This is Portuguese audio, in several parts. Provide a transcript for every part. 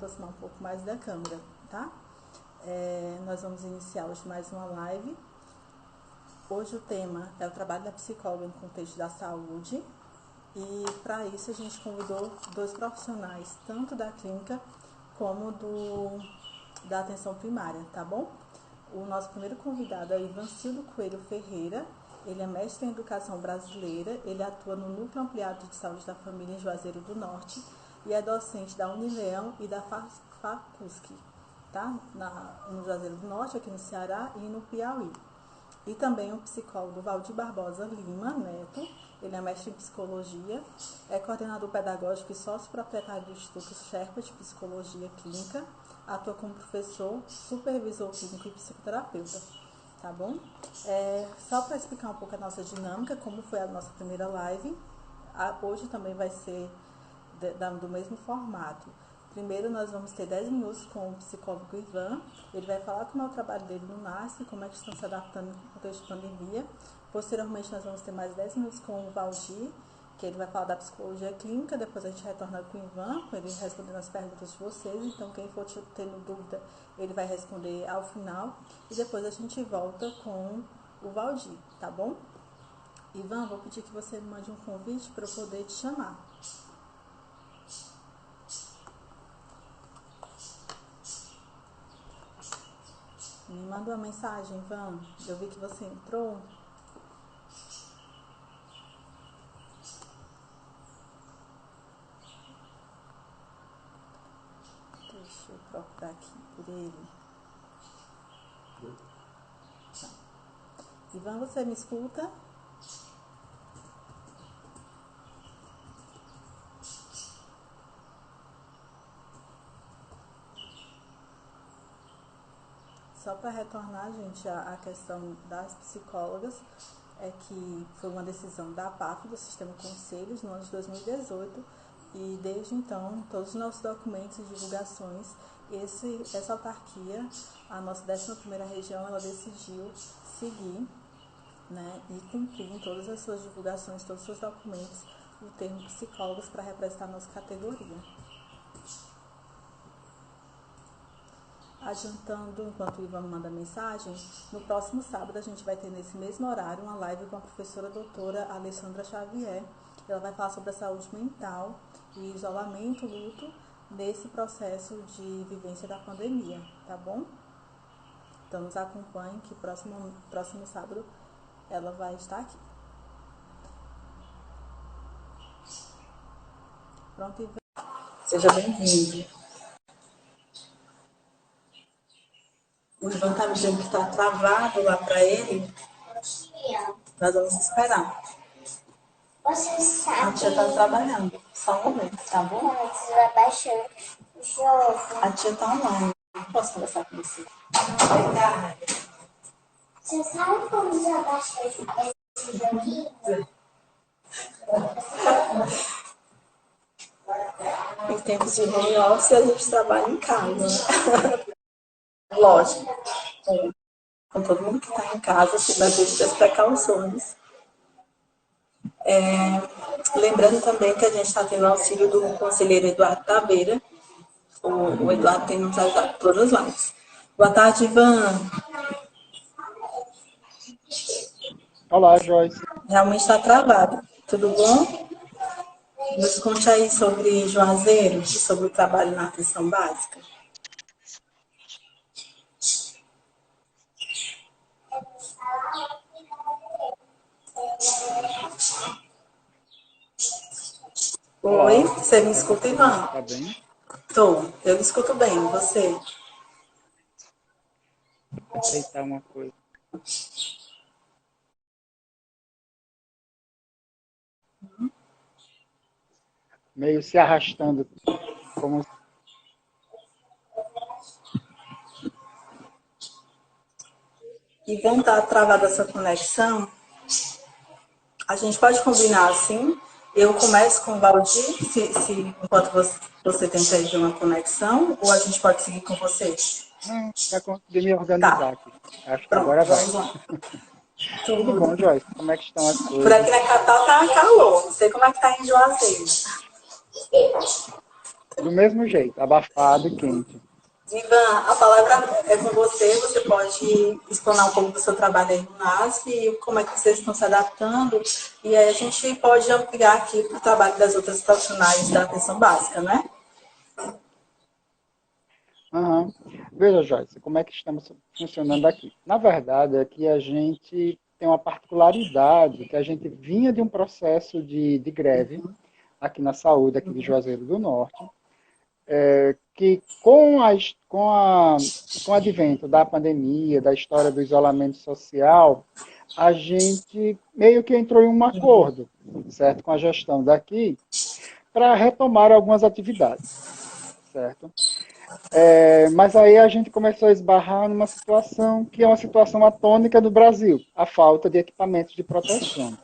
aproximar um pouco mais da câmera, tá? Nós vamos iniciar hoje mais uma live. Hoje o tema é o trabalho da psicóloga no contexto da saúde. E para isso a gente convidou dois profissionais, tanto da clínica como da atenção primária, tá bom? O nosso primeiro convidado é o Ivancildo Coelho Ferreira. Ele é mestre em educação brasileira, ele atua no Núcleo Ampliado de Saúde da Família em Juazeiro do Norte e é docente da Unileão e da FACUSC, tá? No Juazeiro do Norte, aqui no Ceará e no Piauí. E também o psicólogo Valdir Barbosa Lima Neto, ele é mestre em psicologia, é coordenador pedagógico e sócio proprietário do Instituto Sherpa de Psicologia Clínica, atua como professor, supervisor clínico e psicoterapeuta, tá bom? Só para explicar um pouco a nossa dinâmica, como foi a nossa primeira live, hoje também vai ser do mesmo formato. Primeiro nós vamos ter 10 minutos com o psicólogo Ivan, ele vai falar como é o trabalho dele no NASF, como é que estão se adaptando no contexto de pandemia. Posteriormente nós vamos ter mais 10 minutos com o Valdir, que ele vai falar da psicologia clínica, depois a gente retorna com o Ivan, com ele respondendo as perguntas de vocês, então quem for tendo dúvida, ele vai responder ao final, e depois a gente volta com o Valdir, tá bom? Ivan, vou pedir que você me mande um convite para eu poder te chamar. Me manda uma mensagem, Ivan. Eu vi que você entrou. Deixa eu procurar aqui por ele. Tá. Ivan, você me escuta? Só para retornar, gente, a questão das psicólogas, é que foi uma decisão da APAF, do Sistema Conselhos, no ano de 2018, e desde então, todos os nossos documentos e divulgações, essa autarquia, a nossa 11ª região, ela decidiu seguir, né, e cumprir em todas as suas divulgações, todos os seus documentos, o termo psicólogas para representar a nossa categoria. Adiantando, enquanto o Ivan manda mensagem, no próximo sábado a gente vai ter nesse mesmo horário uma live com a professora doutora Alessandra Xavier. Ela vai falar sobre a saúde mental e isolamento, luto, nesse processo de vivência da pandemia, tá bom? Então nos acompanhe que próximo sábado ela vai estar aqui. Pronto, Ivan? Seja bem-vindo. O Ivan tá me dizendo que está travado lá para ele. Nós vamos esperar. Você sabe. A tia tá trabalhando. Só um momento, tá bom? Você vai baixando o jogo. A tia tá online. Posso conversar com você? Você sabe como você baixa esse joguinho? Em tempos de home office, a gente trabalha em casa, né? Lógico. Com todo mundo que está em casa, se dá as precauções. Lembrando também que a gente está tendo o auxílio do conselheiro Eduardo Taveira. O Eduardo tem nos ajudado todas as lives. Boa tarde, Ivan. Olá, Joyce. Realmente está travado. Tudo bom? Nos conte aí sobre Juazeiro, sobre o trabalho na atenção básica. Olá. Oi, você me escuta, Ivan? Tá bem? Tô, eu me escuto bem, você? Vou aceitar uma coisa. Meio se arrastando, como Ivan, tá travada a sua conexão? A gente pode combinar assim? Eu começo com o Valdir, enquanto você tenta aí ver uma conexão, ou a gente pode seguir com você? já consegui me organizar aqui. Acho que Pronto, agora vai. vamos lá. Tudo bom, Joyce? Como é que estão as Por coisas? aqui na capital tá calor, não sei como é que tá em Juazeiro. do mesmo jeito, abafado e quente. Ivan, a palavra é com você. Você pode explanar um pouco do seu trabalho aí no NASF e como é que vocês estão se adaptando. E aí a gente pode ampliar aqui para o trabalho das outras profissionais da atenção básica, né? Aham. Veja, Joyce, como é que estamos funcionando aqui? Na verdade, aqui a gente tem uma particularidade, que a gente vinha de um processo de greve aqui na saúde, aqui de Juazeiro do Norte, que com o advento da pandemia, da história do isolamento social, a gente meio que entrou em um acordo, certo, com a gestão daqui, para retomar algumas atividades, certo? Mas aí a gente começou a esbarrar numa situação que é uma situação atônica do Brasil, a falta de equipamentos de proteção.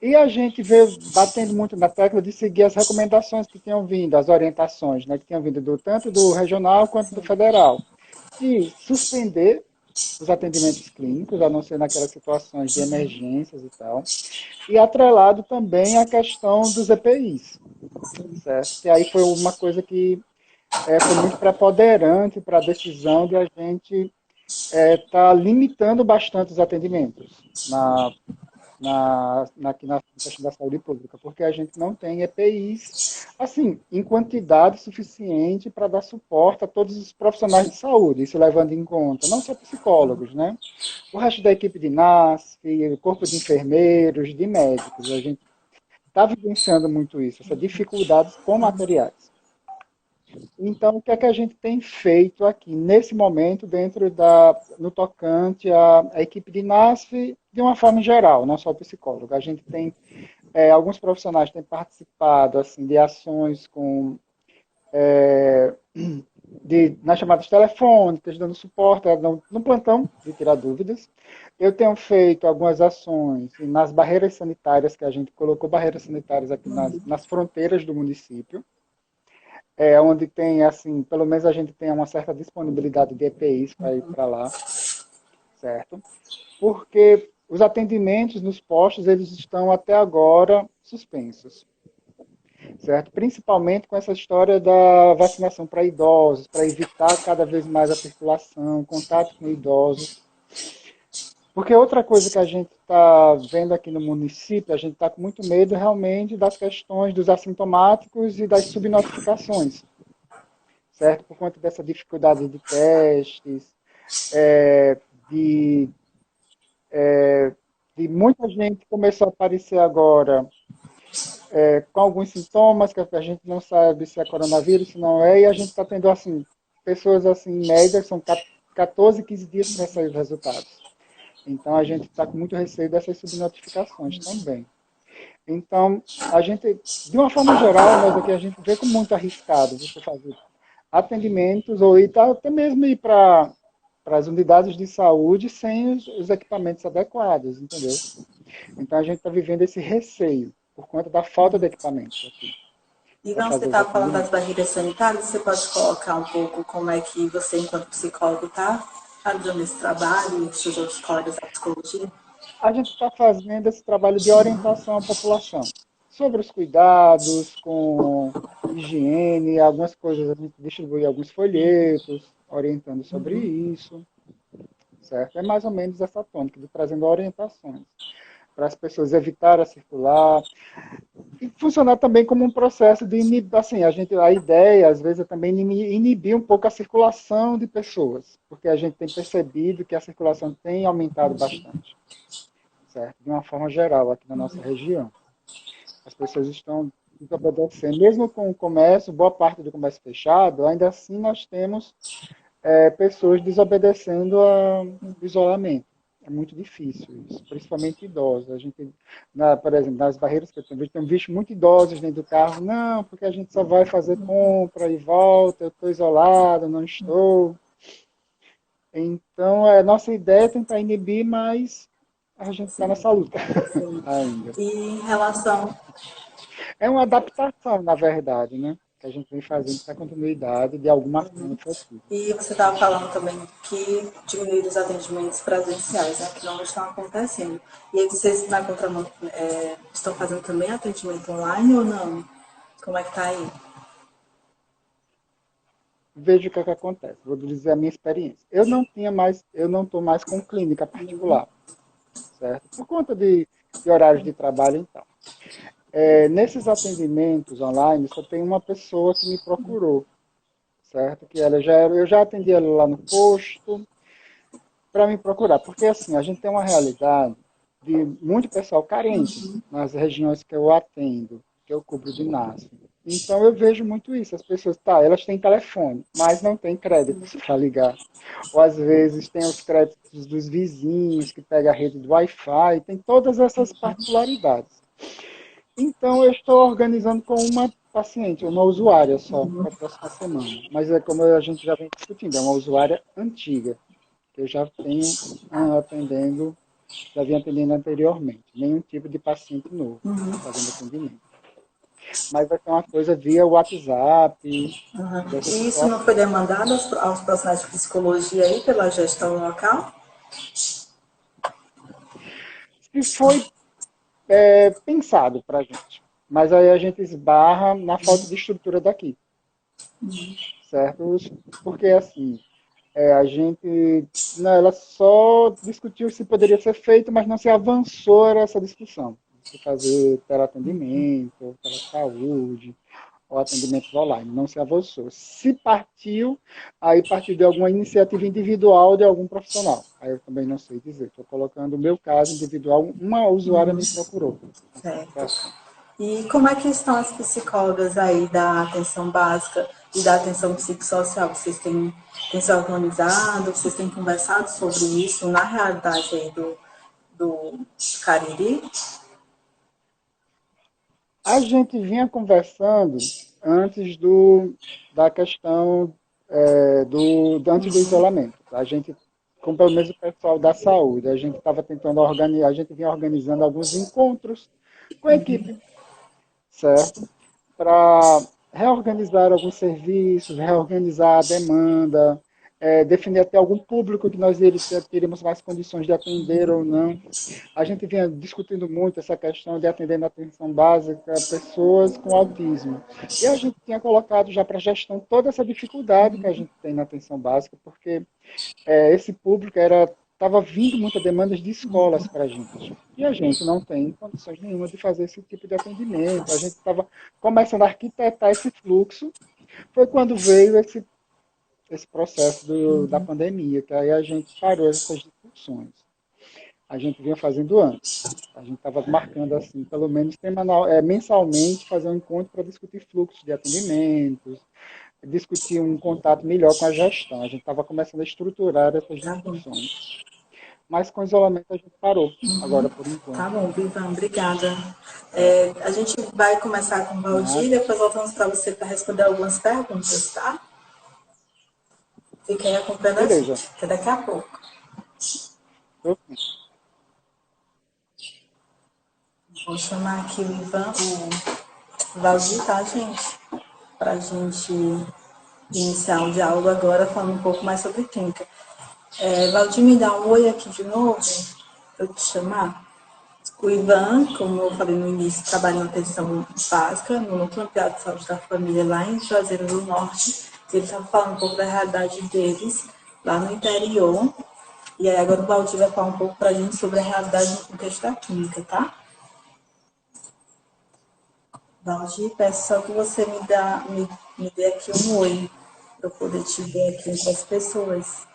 E a gente veio batendo muito na tecla de seguir as recomendações que tinham vindo, as orientações, né, que tinham vindo tanto do regional quanto do federal, de suspender os atendimentos clínicos, a não ser naquelas situações de emergências e tal, e atrelado também a questão dos EPIs, certo? E aí foi uma coisa que foi muito preponderante para a decisão de a gente estar limitando bastante os atendimentos aqui na questão da saúde pública, porque a gente não tem EPIs, assim, em quantidade suficiente para dar suporte a todos os profissionais de saúde, isso levando em conta, não só psicólogos, né? O resto da equipe de NASF, o corpo de enfermeiros, de médicos, a gente está vivenciando muito isso, essa dificuldade com materiais. Então, o que é que a gente tem feito aqui, nesse momento, no tocante à equipe de NASF, de uma forma geral, não só o psicólogo. A gente tem, alguns profissionais têm participado assim, de ações nas chamadas telefônicas, dando suporte no plantão de tirar dúvidas. Eu tenho feito algumas ações nas barreiras sanitárias, que a gente colocou barreiras sanitárias aqui nas fronteiras do município, onde tem, assim, pelo menos a gente tem uma certa disponibilidade de EPIs para ir para lá, certo? Porque os atendimentos nos postos, eles estão até agora suspensos, certo? Principalmente com essa história da vacinação para idosos, para evitar cada vez mais a circulação, contato com idosos. Porque outra coisa que a gente está vendo aqui no município, a gente está com muito medo realmente das questões dos assintomáticos e das subnotificações, certo? Por conta dessa dificuldade de testes, de muita gente começou a aparecer agora com alguns sintomas que a gente não sabe se é coronavírus, se não é, e a gente está tendo, assim, pessoas, assim, em média, são 14, 15 dias para sair os resultados. Então, a gente está com muito receio dessas subnotificações também. Então, a gente, de uma forma geral, nós aqui a gente vê como muito arriscado você fazer atendimentos ou até mesmo ir para as unidades de saúde sem os equipamentos adequados, entendeu? Então, a gente está vivendo esse receio por conta da falta de equipamentos aqui. Ivan, você estava falando das barreiras sanitárias, você pode colocar um pouco como é que você, enquanto psicólogo, está fazendo esse trabalho e seus outros colegas da psicologia? A gente está fazendo esse trabalho de orientação à população sobre os cuidados com higiene, algumas coisas, a gente distribui alguns folhetos orientando sobre isso, certo? É mais ou menos essa tônica, de trazendo orientações para as pessoas evitarem circular e funcionar também como um processo de inibir, assim, a ideia às vezes é também inibir um pouco a circulação de pessoas, porque a gente tem percebido que a circulação tem aumentado bastante, certo? De uma forma geral aqui na nossa região. As pessoas estão desobedecendo, mesmo com o comércio, boa parte do comércio fechado, ainda assim nós temos pessoas desobedecendo ao isolamento. É muito difícil isso, principalmente idosos. A gente, por exemplo, nas barreiras que eu tenho visto muito idosos dentro do carro. Não, porque a gente só vai fazer compra e volta, eu estou isolado, não estou. Então, a nossa ideia é tentar inibir, mas a gente está nessa luta ainda. E em relação... É uma adaptação, na verdade, né? Que a gente vem fazendo para a continuidade de alguma forma efetiva. E você estava falando também que diminuir os atendimentos presenciais, né, que não estão acontecendo. E aí vocês na contramão estão fazendo também atendimento online ou não? Como é que está aí? veja o que é que acontece. Vou dizer a minha experiência. Eu não estou mais com clínica particular, certo? Por conta de horários de trabalho e tal. Nesses atendimentos online, só tem uma pessoa que me procurou, certo? Que eu já atendi ela lá no posto para me procurar, porque assim, a gente tem uma realidade de muito pessoal carente nas regiões que eu atendo, que eu cubro de NASF. Então eu vejo muito isso, as pessoas, elas têm telefone, mas não têm créditos para ligar. Ou às vezes tem os créditos dos vizinhos que pega a rede do Wi-Fi, tem todas essas particularidades. Então, eu estou organizando com uma paciente, uma usuária só, para a próxima semana. Mas é como a gente já vem discutindo, é uma usuária antiga, que eu já tenho atendendo, já vim atendendo anteriormente. Nenhum tipo de paciente novo fazendo atendimento. Mas vai ser uma coisa via WhatsApp. E isso não foi demandado aos profissionais de psicologia aí pela gestão local? Se foi pensado para a gente. Mas aí a gente esbarra na falta de estrutura daqui. Certo? Porque, assim, a gente, ela só discutiu se poderia ser feito, mas não se avançou essa discussão. De fazer teleatendimento, telesaúde, ou atendimentos online. Não se avançou. Se partiu, aí partiu de alguma iniciativa individual de algum profissional. Aí eu também não sei dizer. Estou colocando o meu caso individual, uma usuária me procurou. Certo. E como é que estão as psicólogas aí da atenção básica e da atenção psicossocial? Vocês têm se organizado, vocês têm conversado sobre isso na realidade aí do Cariri? A gente vinha conversando antes da questão antes do isolamento. A gente, com pelo menos o pessoal da saúde, a gente estava tentando organizar, a gente vinha organizando alguns encontros com a equipe, certo? Para reorganizar alguns serviços, reorganizar a demanda, definir até algum público que nós teríamos mais condições de atender ou não. A gente vinha discutindo muito essa questão de atender na atenção básica pessoas com autismo. E a gente tinha colocado já para a gestão toda essa dificuldade que a gente tem na atenção básica, porque esse público estava vindo muitas demandas de escolas para a gente. E a gente não tem condições nenhuma de fazer esse tipo de atendimento. A gente estava começando a arquitetar esse fluxo. Foi quando veio esse processo da pandemia, que aí a gente parou essas discussões. A gente vinha fazendo antes. A gente estava marcando assim, pelo menos mensalmente, fazer um encontro para discutir fluxos de atendimentos, discutir um contato melhor com a gestão. A gente estava começando a estruturar essas discussões. Mas com o isolamento a gente parou, agora por enquanto. Tá bom, Vivan, obrigada. A gente vai começar com o Valdir, depois voltamos para você para responder algumas perguntas, tá? Fiquem acompanhando a gente, até daqui a pouco. Vou chamar aqui o Ivan, o Valdir, tá, gente? Para a gente iniciar o diálogo agora, falando um pouco mais sobre clínica. Valdir, me dá um oi aqui de novo, para eu te chamar. O Ivan, como eu falei no início, trabalha na atenção básica, no Núcleo Ampliado de Saúde da Família, lá em Juazeiro do Norte. Ele estava falando um pouco da realidade deles, lá no interior. E aí agora o Valdir vai falar um pouco para a gente sobre a realidade no contexto da clínica, tá? Valdir, peço só que você me dê aqui um oi, para eu poder te ver aqui entre as pessoas.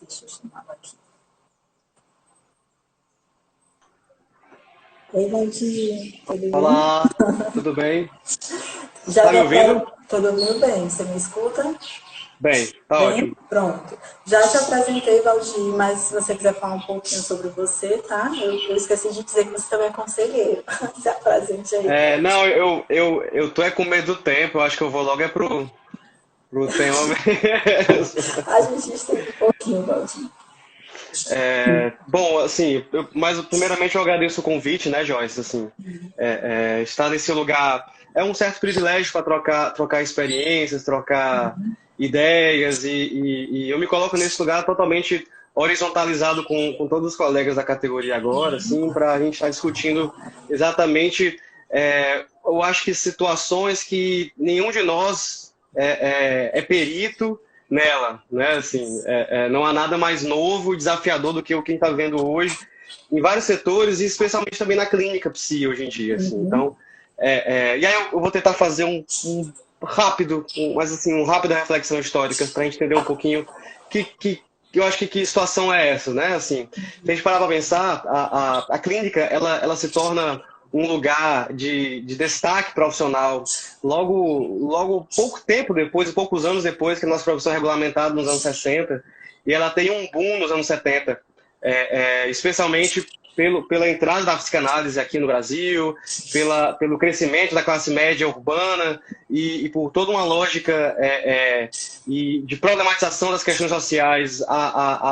Deixa eu chamá-la aqui. Oi, Valdir. Olá, tudo bem? Já Tá me ouvindo? Tô ouvindo bem. Você me escuta? Bem, tá ótimo. Pronto. Já te apresentei, Valdir, mas se você quiser falar um pouquinho sobre você, tá? Eu esqueci de dizer que você também é conselheiro. Se apresente aí. Não, eu tô com medo do tempo, eu acho que eu vou logo pro tema mesmo. A gente estende um pouquinho, Valdir. Bom, assim, mas primeiramente eu agradeço o convite, né, Joyce? Assim, estar nesse lugar é um certo privilégio para trocar experiências, trocar ideias, e eu me coloco nesse lugar totalmente horizontalizado com todos os colegas da categoria agora, assim, para a gente estar discutindo exatamente, eu acho que situações que nenhum de nós é perito nela, né? Assim, não há nada mais novo e desafiador do que o que a gente está vendo hoje em vários setores, e especialmente também na clínica psi hoje em dia. Assim. Então, e aí eu vou tentar fazer uma rápida reflexão histórica para a gente entender um pouquinho que eu acho que situação é essa, né? Assim, se a gente parar para pensar, a clínica ela se torna um lugar de destaque profissional logo pouco tempo depois, poucos anos depois que a nossa profissão é regulamentada nos anos 60, e ela tem um boom nos anos 70, especialmente pela entrada da psicanálise aqui no Brasil, pelo crescimento da classe média urbana e por toda uma lógica de problematização das questões sociais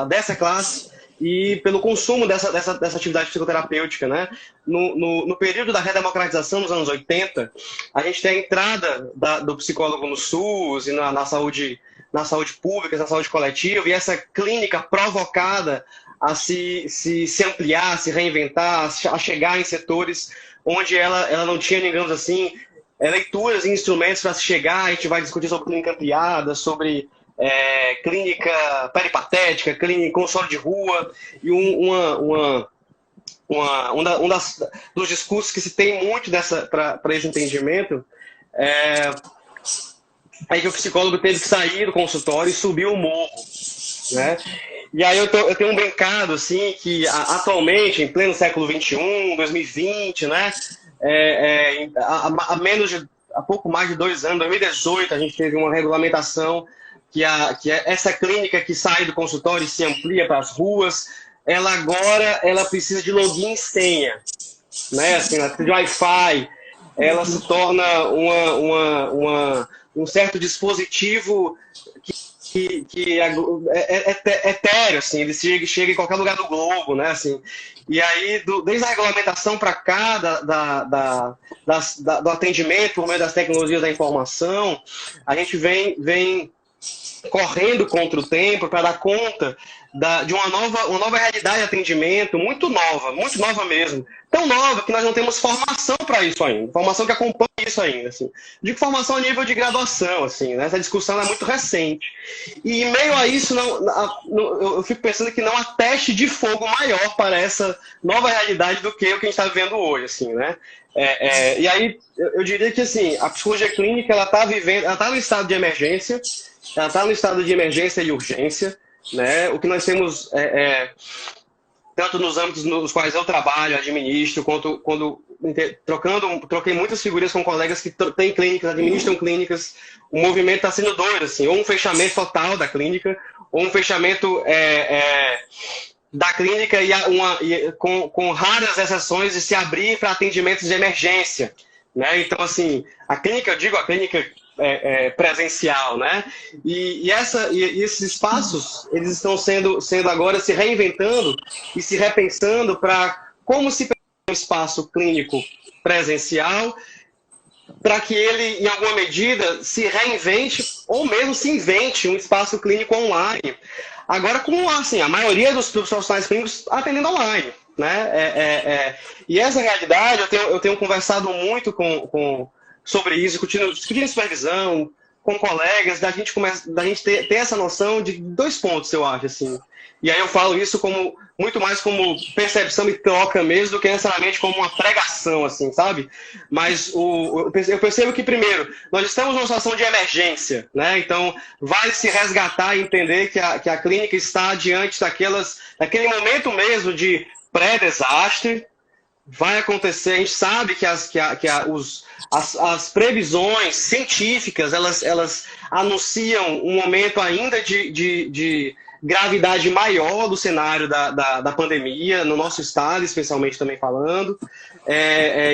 dessa classe, e pelo consumo dessa atividade psicoterapêutica, né? No período da redemocratização, nos anos 80, a gente tem a entrada do psicólogo no SUS e na saúde pública, na saúde coletiva, e essa clínica provocada a se ampliar, a se reinventar, a chegar em setores onde ela não tinha, digamos assim, leituras e instrumentos para se chegar. A gente vai discutir sobre clínica ampliada, sobre clínica peripatética, clínica consórcio de rua, e dos discursos que se tem muito para esse entendimento é que o psicólogo teve que sair do consultório e subir o morro, né? E aí eu tenho um brincado assim que atualmente, em pleno século XXI, 2020, né? Há pouco mais de 2 anos, 2018, a gente teve uma regulamentação que essa clínica que sai do consultório e se amplia para as ruas, ela agora precisa de login e senha, né? Assim, ela precisa de Wi-Fi, ela se torna um certo dispositivo que é etéreo, assim, ele chega em qualquer lugar do globo, né? Assim, e aí, desde a regulamentação para cá, do atendimento por meio das tecnologias da informação, a gente vem correndo contra o tempo para dar conta de uma nova realidade de atendimento, muito nova mesmo. Tão nova que nós não temos formação para isso ainda, formação que acompanha isso ainda. Assim. Digo formação a nível de graduação, assim, né? Essa discussão é muito recente. E em meio a isso, eu fico pensando que não há teste de fogo maior para essa nova realidade do que o que a gente está vivendo hoje. Assim, né? E aí, eu diria que assim, a psicologia clínica ela está no estado de emergência, ela está no estado de emergência e urgência. Né? O que nós temos, tanto nos âmbitos nos quais eu trabalho, administro, quanto quando troquei muitas figuras com colegas que têm clínicas, administram clínicas, o movimento está sendo doido, assim, ou um fechamento total da clínica, ou um fechamento da clínica com raras exceções de se abrir para atendimentos de emergência. Né? Então, assim, a clínica presencial, né? E esses espaços, eles estão sendo agora se reinventando e se repensando para como se um espaço clínico presencial para que ele, em alguma medida, se reinvente ou mesmo se invente um espaço clínico online. Agora, com assim, a maioria dos profissionais clínicos atendendo online, né? E essa realidade, eu tenho conversado muito sobre isso, discutindo supervisão, com colegas, da gente ter essa noção de 2 pontos, eu acho, assim. E aí eu falo isso muito mais como percepção e troca mesmo, do que necessariamente como uma pregação, assim, sabe? Mas eu percebo que, primeiro, nós estamos numa situação de emergência, né? Então, vai se resgatar e entender que a clínica está diante daquele momento mesmo de pré-desastre. Vai acontecer, a gente sabe que as previsões científicas, elas anunciam um momento ainda de gravidade maior do cenário da pandemia, no nosso estado, especialmente também falando.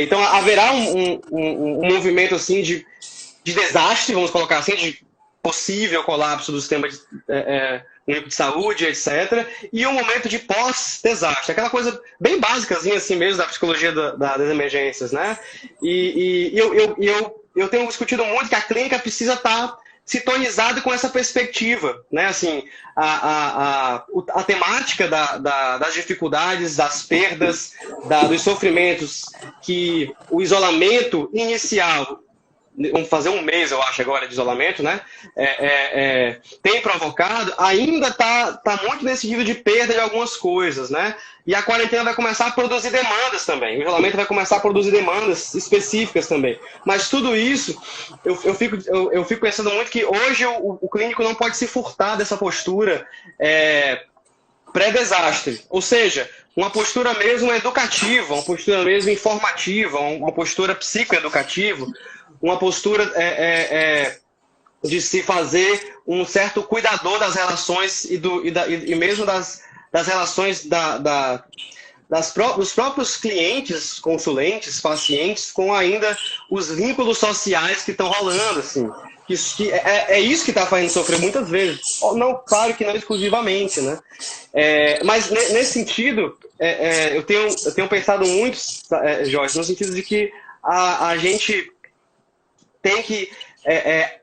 Então, haverá um movimento assim, de desastre, vamos colocar assim, de possível colapso do sistema de saúde, etc. E um momento de pós-desastre, aquela coisa bem básicazinha assim mesmo da psicologia das emergências, né? E eu tenho discutido muito que a clínica precisa estar sintonizado com essa perspectiva, né? Assim, a temática das dificuldades, das perdas, dos sofrimentos que o isolamento inicial, vamos fazer um mês, eu acho, agora de isolamento, né? Tem provocado, ainda tá muito nesse nível de perda de algumas coisas, né? E a quarentena vai começar a produzir demandas também. O isolamento vai começar a produzir demandas específicas também. Mas tudo isso, eu fico pensando muito que hoje o clínico não pode se furtar dessa postura pré-desastre. Ou seja, uma postura mesmo educativa, uma postura mesmo informativa, uma postura psicoeducativa, uma postura de se fazer um certo cuidador das relações e mesmo das relações dos próprios clientes, consulentes, pacientes, com ainda os vínculos sociais que estão rolando, assim. É isso que está fazendo sofrer muitas vezes. Não, claro que não exclusivamente, né? Mas nesse sentido, eu tenho pensado muito, Jorge, no sentido de que a gente tem que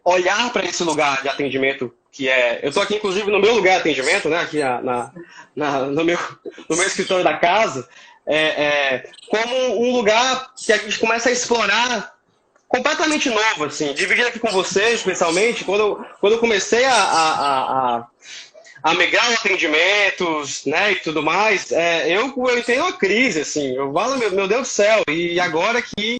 olhar para esse lugar de atendimento que eu estou aqui, inclusive, no meu lugar de atendimento, né, aqui no meu escritório da casa, como um lugar que a gente começa a explorar completamente novo, assim, dividindo aqui com vocês, especialmente, quando eu comecei a migrar atendimentos, né, e tudo mais, eu entrei numa crise, assim, eu falo, meu Deus do céu, e agora que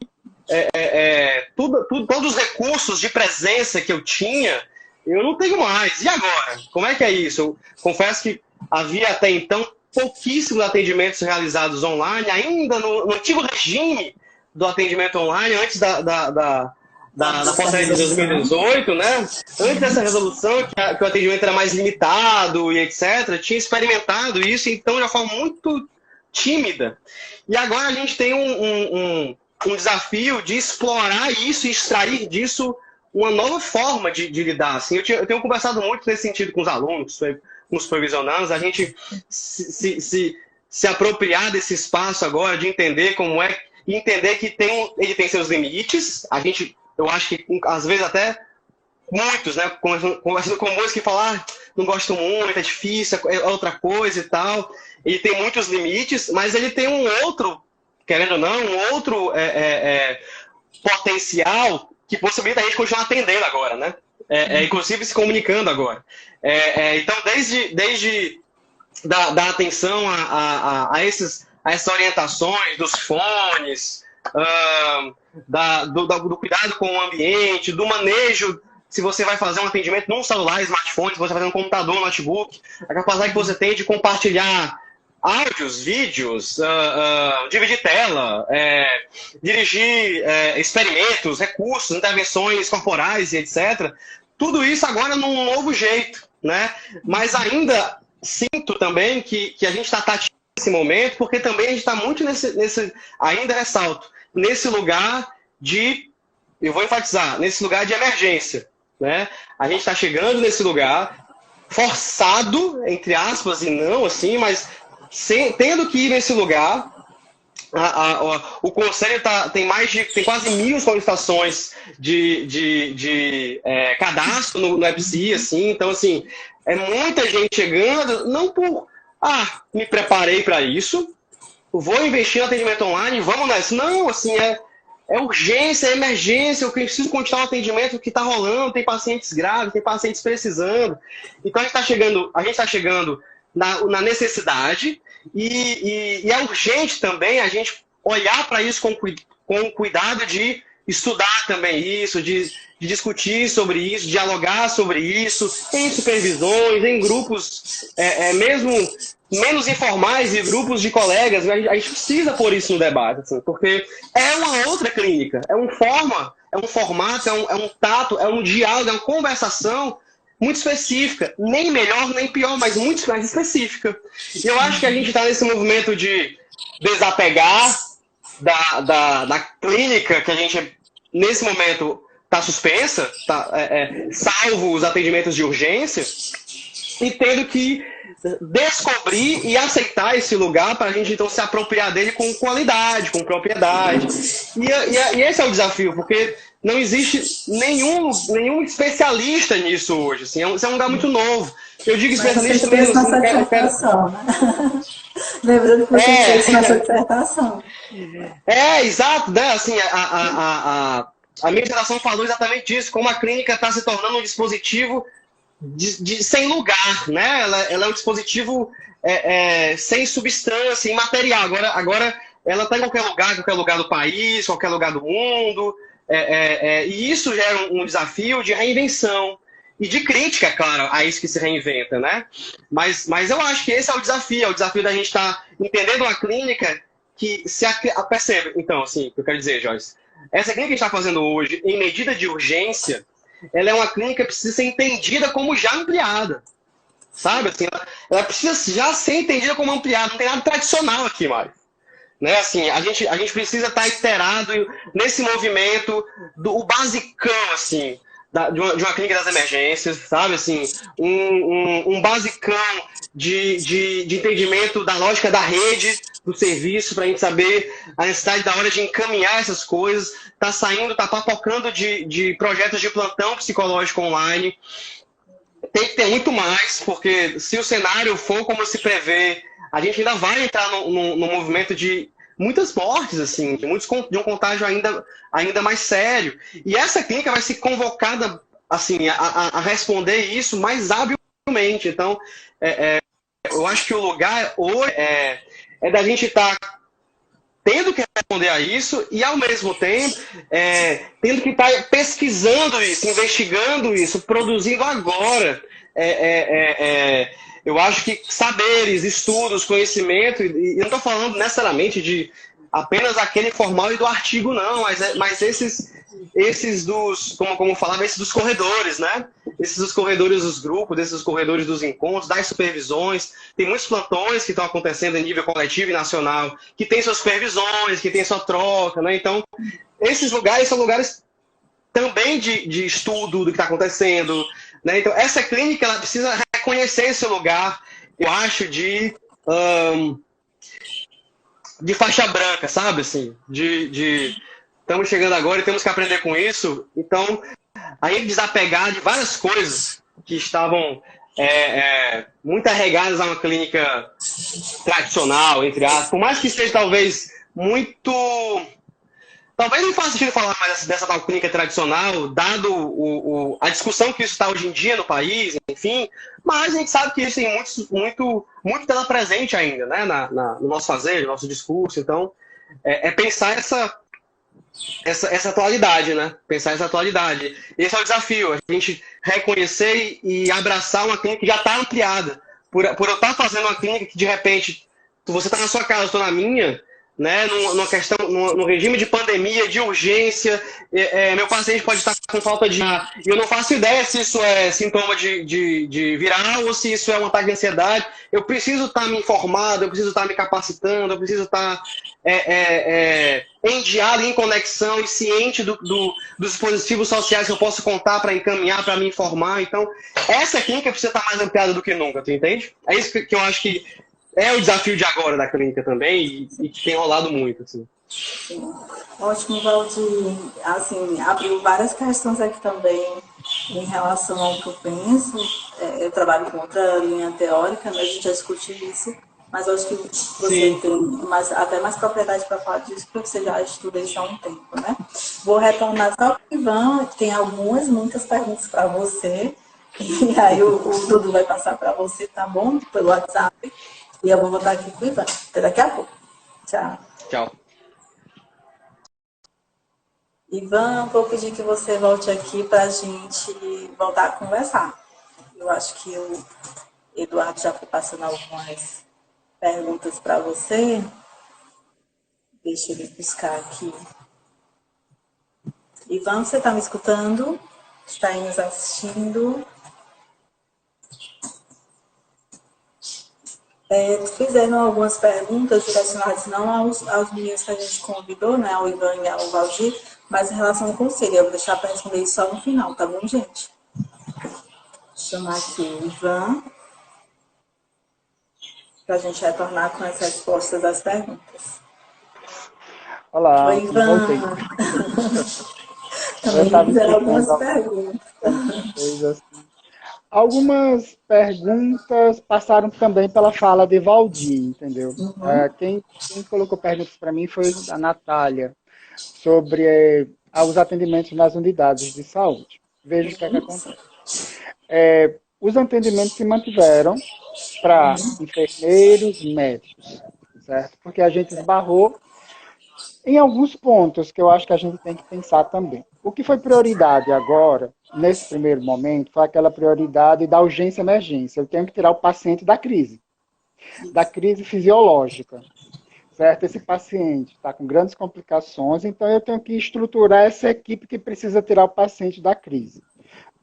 todos os recursos de presença que eu tinha, eu não tenho mais. E agora? Como é que é isso? Eu confesso que havia até então pouquíssimos atendimentos realizados online, ainda no antigo regime do atendimento online, antes da portaria de 2018, né? Antes dessa resolução, que o atendimento era mais limitado e etc., tinha experimentado isso, então, de uma forma muito tímida. E agora a gente tem um desafio de explorar isso e extrair disso uma nova forma de lidar. Assim, eu tenho conversado muito nesse sentido com os alunos, com os supervisionandos, a gente se apropriar desse espaço agora, de entender como é, e entender que ele tem seus limites. Eu acho que, às vezes, até muitos, né, conversando com músicos que falam, não gosto muito, é difícil, é outra coisa e tal. Ele tem muitos limites, mas ele tem um outro, querendo ou não, um outro potencial que possibilita a gente continuar atendendo agora, né? Inclusive se comunicando agora. Então, desde da atenção a essas orientações dos fones, do cuidado com o ambiente, do manejo, se você vai fazer um atendimento num celular, smartphone, se você vai fazer um computador, um notebook, a capacidade que você tem de compartilhar áudios, vídeos, dividir tela, dirigir experimentos, recursos, intervenções corporais e etc. Tudo isso agora num novo jeito, né? Mas ainda sinto também que a gente está tateando nesse momento, porque também a gente está muito ainda ressalto, nesse lugar eu vou enfatizar, nesse lugar de emergência, né? A gente está chegando nesse lugar forçado, entre aspas, e não assim, mas tendo que ir nesse lugar. O Conselho tem quase 1.000 solicitações de cadastro no EPSI, assim, então, assim, é muita gente chegando, não por, me preparei para isso, vou investir no atendimento online, vamos nessa. Não, assim, é urgência, é emergência, eu preciso continuar o atendimento que está rolando, tem pacientes graves, tem pacientes precisando. Então, a gente está chegando na necessidade, e é urgente também a gente olhar para isso com cuidado de estudar também isso, de discutir sobre isso, dialogar sobre isso, em supervisões, em grupos mesmo menos informais e grupos de colegas. A gente precisa pôr isso no debate, assim, porque é uma outra clínica, é um formato, é um tato, é um diálogo, é uma conversação muito específica, nem melhor nem pior, mas muito mais específica. E eu acho que a gente está nesse movimento de desapegar da clínica que a gente, nesse momento, está suspensa, salvo os atendimentos de urgência, e tendo que descobrir e aceitar esse lugar para a gente então se apropriar dele com qualidade, com propriedade. E esse é o desafio, porque não existe nenhum especialista nisso hoje. Assim, é um lugar muito novo. Eu digo especialista mesmo. Mas você fez nossa dissertação, né? Lembrando que você fez nossa dissertação. Exato, né? Assim, a minha dissertação falou exatamente isso, como a clínica está se tornando um dispositivo sem lugar, né? Ela é um dispositivo sem substância, imaterial. Agora ela está em qualquer lugar do país, qualquer lugar do mundo, e isso gera um desafio de reinvenção e de crítica, claro, a isso que se reinventa, né? Mas eu acho que esse é o desafio da gente estar entendendo uma clínica que se percebe. Então, assim, o que eu quero dizer, Joyce, essa clínica que a gente está fazendo hoje, em medida de urgência, ela é uma clínica que precisa ser entendida como já ampliada, sabe? Assim, ela precisa já ser entendida como ampliada, não tem nada tradicional aqui, Mário. Né? Assim, a gente precisa estar inteirado nesse movimento do basicão, assim, de uma clínica das emergências, sabe? Assim, um basicão de entendimento da lógica da rede, do serviço, para a gente saber a necessidade da hora de encaminhar essas coisas. Tá papocando de projetos de plantão psicológico online. Tem que ter muito mais, porque se o cenário for como se prevê, a gente ainda vai entrar no movimento de muitas mortes, assim, de um contágio ainda mais sério. E essa clínica vai ser convocada assim, a responder isso mais habilmente. Então, eu acho que o lugar hoje é da gente estar tendo que responder a isso e, ao mesmo tempo, tendo que estar pesquisando isso, investigando isso, produzindo agora. Eu acho que saberes, estudos, conhecimento, e eu não estou falando necessariamente de apenas aquele formal e do artigo, não, mas esses dos, como eu falava, esses dos corredores, né? Esses dos corredores dos grupos, esses dos corredores dos encontros, das supervisões. Tem muitos plantões que estão acontecendo em nível coletivo e nacional, que tem suas supervisões, que tem sua troca, né? Então, esses lugares são lugares também de estudo do que está acontecendo, né? Então, essa clínica ela precisa reconhecer esse lugar, eu acho, de faixa branca, sabe? Assim, estamos chegando agora e temos que aprender com isso. Então, aí desapegar de várias coisas que estavam muito arregadas a uma clínica tradicional, entre aspas. Por mais que seja talvez muito... Talvez não faça sentido falar mais dessa tal clínica tradicional, dado a discussão que isso está hoje em dia no país, enfim, mas a gente sabe que isso tem muito tela presente ainda, né, no nosso fazer, no nosso discurso. Então, pensar essa atualidade, né? Pensar essa atualidade. Esse é o desafio, a gente reconhecer e abraçar uma clínica que já está ampliada. Por eu estar fazendo uma clínica que, de repente, você está na sua casa, eu estou na minha, né, num regime de pandemia, de urgência, meu paciente pode estar com falta de ar, e eu não faço ideia se isso é sintoma de viral ou se isso é um ataque de ansiedade. Eu preciso estar me informado, eu preciso estar me capacitando, eu preciso estar em diálogo, em conexão e ciente dos dispositivos sociais que eu posso contar para encaminhar, para me informar. Então, essa clínica precisa estar mais ampliada do que nunca, tu entende? É isso que eu acho que é o desafio de agora da clínica também e que tem rolado muito, assim. Sim. Ótimo, Valdir. Assim, abriu várias questões aqui também em relação ao que eu penso. Eu trabalho com outra linha teórica, né? A gente já discutiu isso, mas eu acho que você Sim. tem até mais propriedade para falar disso, porque você já estuda isso há um tempo, né? Vou retornar só para o Ivan, tem muitas perguntas para você, e aí o Dudu vai passar para você, tá bom? Pelo WhatsApp. E eu vou voltar aqui com o Ivan. Até daqui a pouco. Tchau. Tchau. Ivan, vou pedir que você volte aqui para a gente voltar a conversar. Eu acho que o Eduardo já foi passando algumas perguntas para você. Deixa ele buscar aqui. Ivan, você está me escutando? Está aí nos assistindo? Fizeram algumas perguntas direcionadas não aos meninos que a gente convidou, né, ao Ivan e ao Valdir, mas em relação ao conselho. Eu vou deixar para responder isso só no final, tá bom, gente? Vou chamar aqui o Ivan. para a gente retornar com as respostas das perguntas. Olá, Oi, Ivan. voltei. Também Eu estava fizeram escutando algumas perguntas. coisas. Algumas perguntas passaram também pela fala de Valdir, entendeu? Quem colocou perguntas para mim foi a Natália, sobre os atendimentos nas unidades de saúde. Veja o que é que acontece. Os atendimentos se mantiveram para enfermeiros, médicos, certo? Porque a gente esbarrou em alguns pontos que eu acho que a gente tem que pensar também. O que foi prioridade agora, nesse primeiro momento, foi aquela prioridade da urgência-emergência. Eu tenho que tirar o paciente da crise fisiológica, certo? Esse paciente está com grandes complicações, então eu tenho que estruturar essa equipe que precisa tirar o paciente da crise.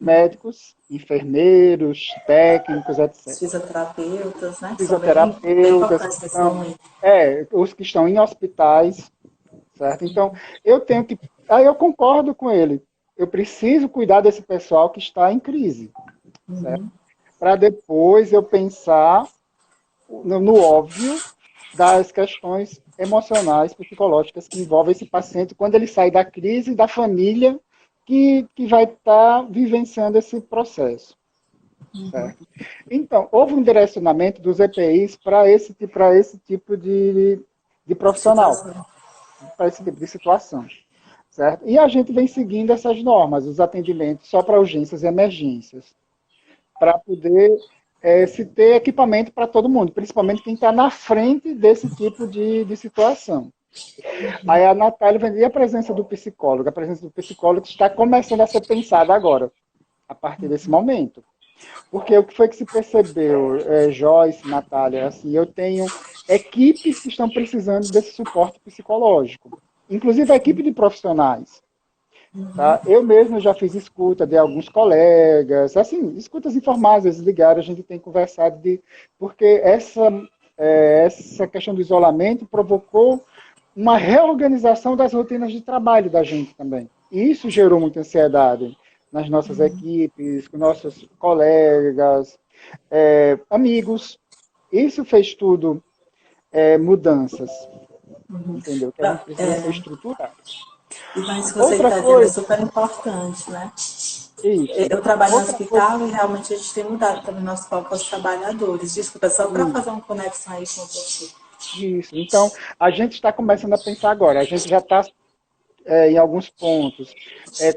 Médicos, enfermeiros, técnicos, etc. Fisioterapeutas, né? Fisioterapeutas, os que estão em hospitais, certo? Então, eu tenho que... Aí eu concordo com ele. Eu preciso cuidar desse pessoal que está em crise, certo? Para depois eu pensar no óbvio das questões emocionais, psicológicas que envolvem esse paciente quando ele sai da crise, da família que vai estar vivenciando esse processo. Certo? Então, houve um direcionamento dos EPIs para esse tipo de profissional, para esse tipo de situação. Certo? E a gente vem seguindo essas normas, os atendimentos só para urgências e emergências, para poder se ter equipamento para todo mundo, principalmente quem está na frente desse tipo de situação. Aí a Natália vem, e a presença do psicólogo? A presença do psicólogo está começando a ser pensada agora, a partir desse momento. Porque o que foi que se percebeu, Joyce, Natália, assim, eu tenho equipes que estão precisando desse suporte psicológico, inclusive a equipe de profissionais. Tá? Eu mesmo já fiz escuta de alguns colegas, assim, escutas informais, eles ligaram, a gente tem conversado, porque essa questão do isolamento provocou uma reorganização das rotinas de trabalho da gente também. E isso gerou muita ansiedade nas nossas equipes, com nossos colegas, amigos. Isso fez tudo mudanças, entendeu? Que a gente precisa ser estruturado. Mas você está dizendo é super importante, né? Isso. Eu trabalho no hospital e realmente a gente tem mudado também nosso foco aos trabalhadores. Desculpa, só para fazer uma conexão aí com você. Isso. Então, a gente está começando a pensar agora. A gente já está, em alguns pontos,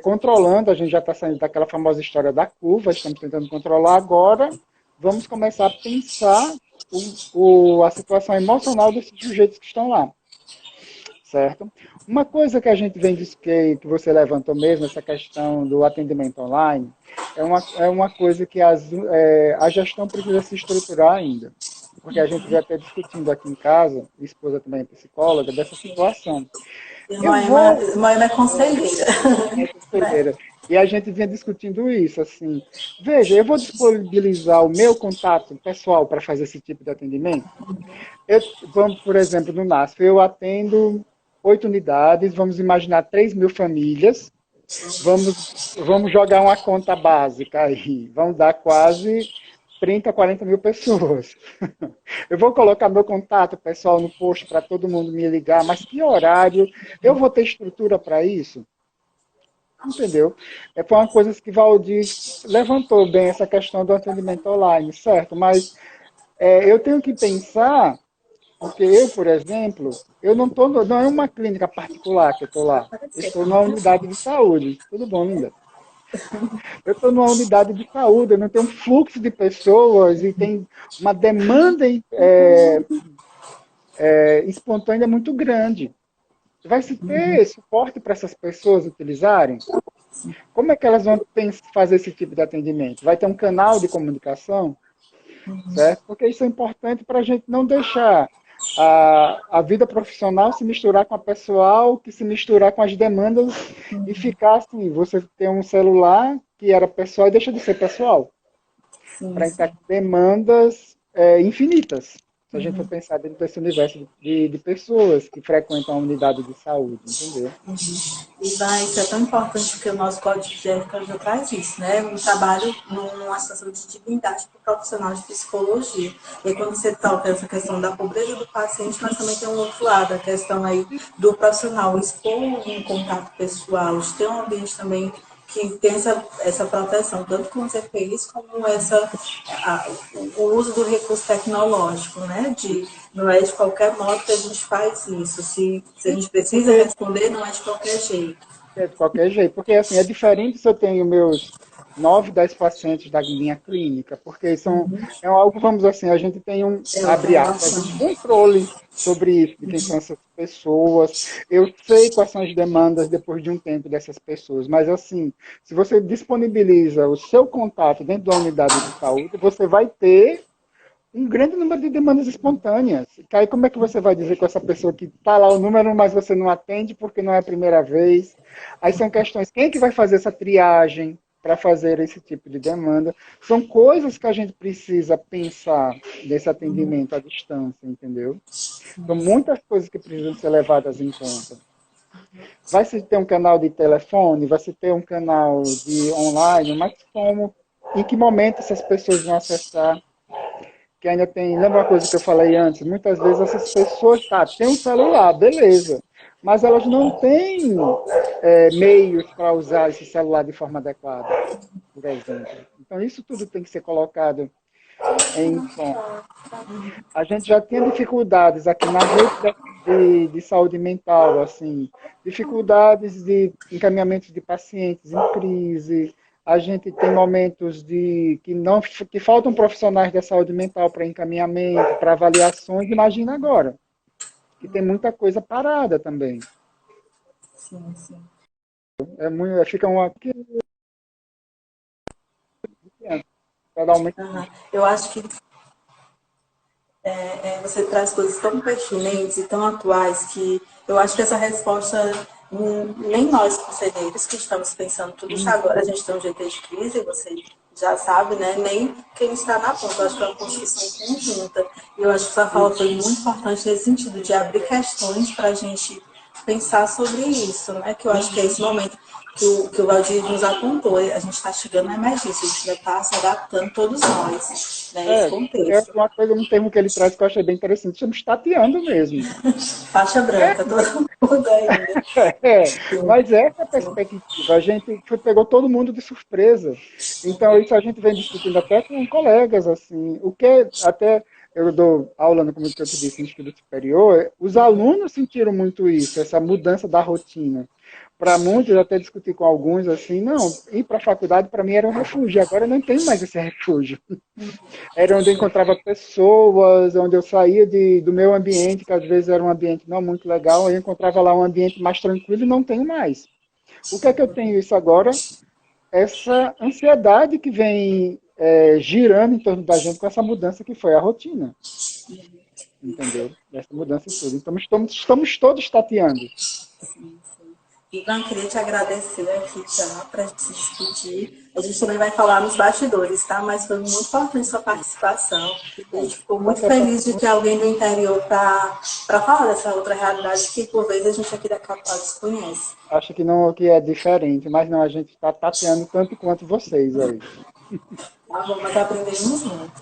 controlando. A gente já está saindo daquela famosa história da curva. Estamos tentando controlar agora. Vamos começar a pensar a situação emocional desses sujeitos que estão lá. Certo? Uma coisa que a gente vem que você levantou mesmo, essa questão do atendimento online, é uma coisa que a gestão precisa se estruturar ainda. Porque a gente já está discutindo aqui em casa, minha esposa também é psicóloga, dessa situação. Moema é conselheira. E a gente vinha discutindo isso, assim, veja, eu vou disponibilizar o meu contato pessoal para fazer esse tipo de atendimento. Vamos, por exemplo, no NASF, eu atendo 8 unidades, vamos imaginar 3.000 famílias, vamos jogar uma conta básica aí, vão dar quase 30, 40 mil pessoas. Eu vou colocar meu contato pessoal no post para todo mundo me ligar, mas que horário? Eu vou ter estrutura para isso? Entendeu? Foi uma coisa que Valdir levantou bem essa questão do atendimento online, certo? Mas eu tenho que pensar, porque eu, por exemplo, eu não é uma clínica particular que eu estou lá. Eu estou numa unidade de saúde. Tudo bom, linda? Eu estou numa unidade de saúde, eu não tenho um fluxo de pessoas e tem uma demanda espontânea muito grande. Vai se ter suporte para essas pessoas utilizarem? Como é que elas vão fazer esse tipo de atendimento? Vai ter um canal de comunicação? Certo? Porque isso é importante para a gente não deixar a vida profissional se misturar com a pessoal, que se misturar com as demandas e ficar assim, você tem um celular que era pessoal e deixa de ser pessoal. Para entrar com demandas infinitas. Se a gente for pensar dentro desse universo de pessoas que frequentam a unidade de saúde, entendeu? E vai, isso é tão importante porque o nosso código de ética já traz isso, né? Um trabalho numa situação de dignidade para o profissional de psicologia. E aí, quando você toca essa questão da pobreza do paciente, mas também tem um outro lado, a questão aí do profissional expor um contato pessoal, de ter um ambiente também que tem essa proteção, tanto com os EPIs como o uso do recurso tecnológico, né? Não é de qualquer modo que a gente faz isso. Se a gente precisa responder, não é de qualquer jeito. É de qualquer jeito, porque assim, é diferente se eu tenho meus 9, 10 pacientes da minha clínica, porque é algo, vamos assim, a gente tem abre aspas, um controle sobre isso, de quem são essas pessoas. Eu sei quais são as demandas depois de um tempo dessas pessoas, mas assim, se você disponibiliza o seu contato dentro da unidade de saúde, você vai ter um grande número de demandas espontâneas. E aí como é que você vai dizer com essa pessoa que está lá o número, mas você não atende porque não é a primeira vez? Aí são questões, quem é que vai fazer essa triagem para fazer esse tipo de demanda? São coisas que a gente precisa pensar nesse atendimento à distância, entendeu? São muitas coisas que precisam ser levadas em conta. Vai se ter um canal de telefone, vai se ter um canal de online, mas como, em que momento essas pessoas vão acessar? Que ainda tem, lembra uma coisa que eu falei antes, muitas vezes essas pessoas, têm um celular, beleza, mas elas não têm meios para usar esse celular de forma adequada, por exemplo. Então isso tudo tem que ser colocado em conta. A gente já tinha dificuldades aqui na rede de saúde mental, assim, dificuldades de encaminhamento de pacientes em crise. A gente tem momentos que faltam profissionais da saúde mental para encaminhamento, para avaliações. Imagina agora, que tem muita coisa parada também. Sim, sim. Fica uma cada um. Eu acho que você traz coisas tão pertinentes e tão atuais que eu acho que essa resposta, nem nós, conselheiros, que estamos pensando tudo isso agora, a gente tem um GT de crise, você já sabe, né? Nem quem está na ponta. Eu acho que é uma construção conjunta. E eu acho que sua fala foi muito importante nesse sentido, de abrir questões para a gente pensar sobre isso, né? Que eu acho que é esse momento que o Valdir nos apontou. A gente está chegando na emergência, a gente vai estar se adaptando todos nós, né? Esse contexto. Uma coisa, um termo que ele traz que eu achei bem interessante, estamos tateando mesmo. Faixa branca, todo mundo ainda. Mas essa perspectiva, a gente pegou todo mundo de surpresa. Então, isso a gente vem discutindo até com colegas, assim, o que até eu dou aula, como eu te disse, no Instituto Superior, os alunos sentiram muito isso, essa mudança da rotina. Para muitos, eu até discuti com alguns, assim, não, ir para a faculdade para mim era um refúgio, agora eu não tenho mais esse refúgio. Era onde eu encontrava pessoas, onde eu saía do meu ambiente, que às vezes era um ambiente não muito legal, eu encontrava lá um ambiente mais tranquilo e não tenho mais. O que é que eu tenho isso agora? Essa ansiedade que vem girando em torno da gente com essa mudança que foi a rotina. Entendeu? Essa mudança toda. Então, estamos todos tateando. Sim. Ivan, queria te agradecer aqui já para a gente se despedir. A gente também vai falar nos bastidores, tá? Mas foi muito importante sua participação. A gente ficou muito feliz de ter alguém do interior para falar dessa outra realidade que, por vezes, a gente aqui da capital desconhece. Acho que não, que é diferente, mas não, a gente está tateando tanto quanto vocês aí. Tá bom, mas aprendemos muito.